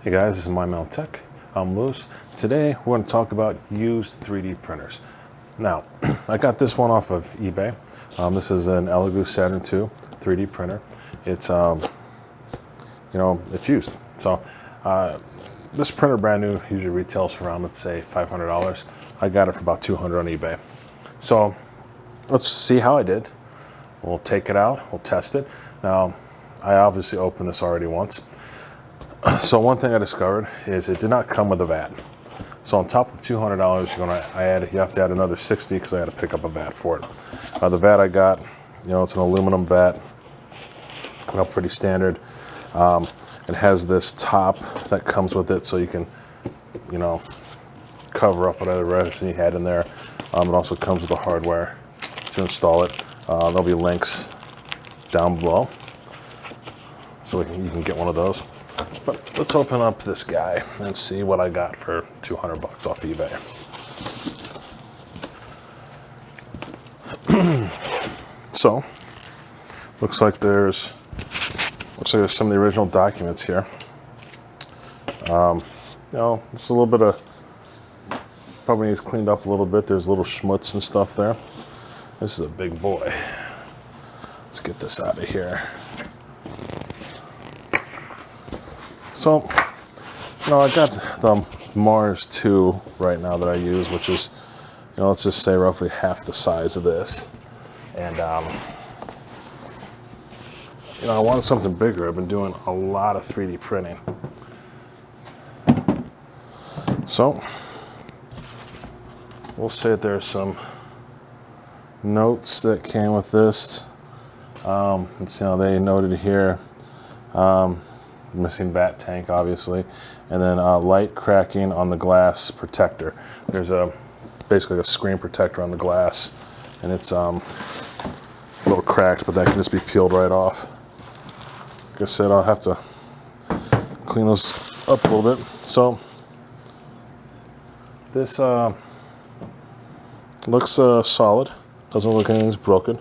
Hey guys, this is My Mel Tech. I'm Lewis. Today we're going to talk about used 3D printers. Now, I got this one off of eBay. This is an Elegoo Saturn 2 3D printer. It's it's used. So this printer brand new usually retails for around, let's say, $500. I got it for about $200 on eBay. So let's see how I did. We'll take it out. We'll test it. Now, I obviously opened this already once. So one thing I discovered is it did not come with a VAT. So on top of the $200, you have to add another $60 because I had to pick up a VAT for it. The VAT I got, it's an aluminum VAT, pretty standard. It has this top that comes with it, so you can, cover up whatever resin you had in there. It also comes with the hardware to install it. There'll be links down below, so you can get one of those. But let's open up this guy and see what I got for $200 off eBay. So, looks like there's some of the original documents here. Just a little bit of, probably needs cleaned up a little bit. There's little schmutz and stuff there. This is a big boy. Let's get this out of here. So, I got the Mars 2 right now that I use, which is, let's just say roughly half the size of this. And, I wanted something bigger. I've been doing a lot of 3D printing. So, we'll say that there's some notes that came with this. Let's see how they noted here. Missing bat tank, obviously, and then light cracking on the glass protector. There's basically a screen protector on the glass, and it's a little cracked, but that can just be peeled right off. Like I said, I'll have to clean those up a little bit. So this looks solid. Doesn't look like anything's broken.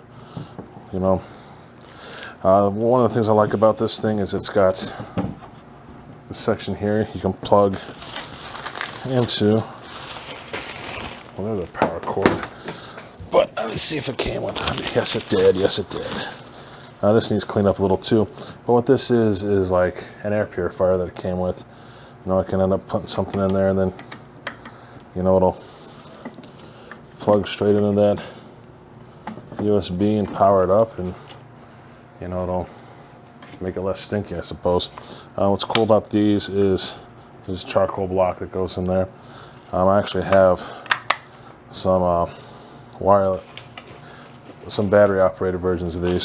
One of the things I like about this thing is it's got this section here you can plug into. Well, there's a power cord. But let's see if it came with it. Yes, it did. Yes, it did. This needs cleaned up a little too. But what this is like an air purifier that it came with. I can end up putting something in there, and then, it'll plug straight into that USB and power it up, and it'll make it less stinky, I suppose. What's cool about these is there's charcoal block that goes in there. I actually have some some battery operated versions of these.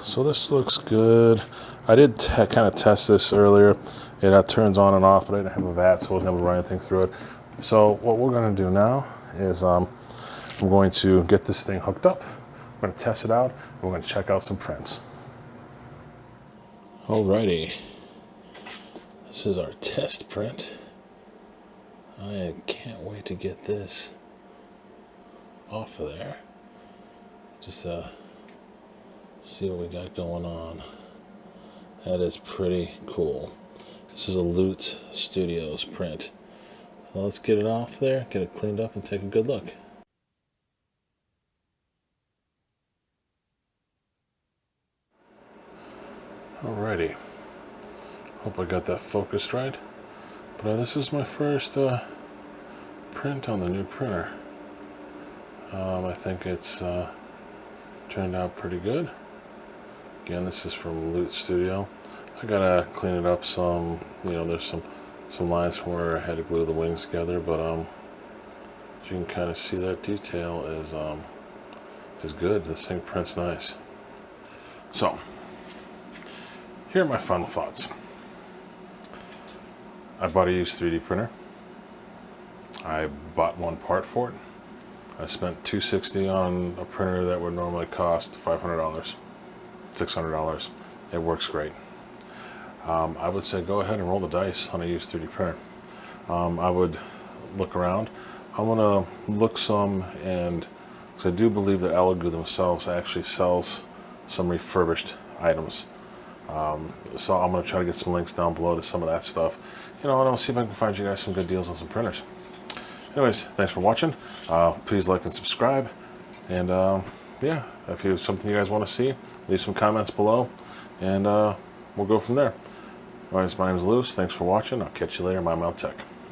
So this looks good. I did kind of test this earlier. It turns on and off, but I didn't have a VAT, so I wasn't able to run anything through it. So what we're going to do now is I'm going to get this thing hooked up. We're going to test it out. And we're going to check out some prints. Alrighty. This is our test print. I can't wait to get this off of there. Just see what we got going on. That is pretty cool. This is a Loot Studios print. Well, let's get it off there, get it cleaned up, and take a good look. Alrighty. Hope I got that focused right. But this is my first print on the new printer. I think it's turned out pretty good. Again, this is from Loot Studio. I gotta clean it up some. There's some lines from where I had to glue the wings together, but as you can kind of see, that detail is good. This thing prints nice. So, here are my final thoughts. I bought a used 3D printer. I bought one part for it. I spent $260 on a printer that would normally cost $500, $600. It works great. I would say go ahead and roll the dice on a used 3D printer. I would look around. I want to look some, and because I do believe that Elegoo themselves actually sells some refurbished items. So I'm going to try to get some links down below to some of that stuff. And I'll see if I can find you guys some good deals on some printers. Anyways, thanks for watching. Please like and subscribe. And yeah, if there's something you guys want to see, leave some comments below. And we'll go from there. Anyways, my name is Lewis. Thanks for watching. I'll catch you later. My Mount Tech.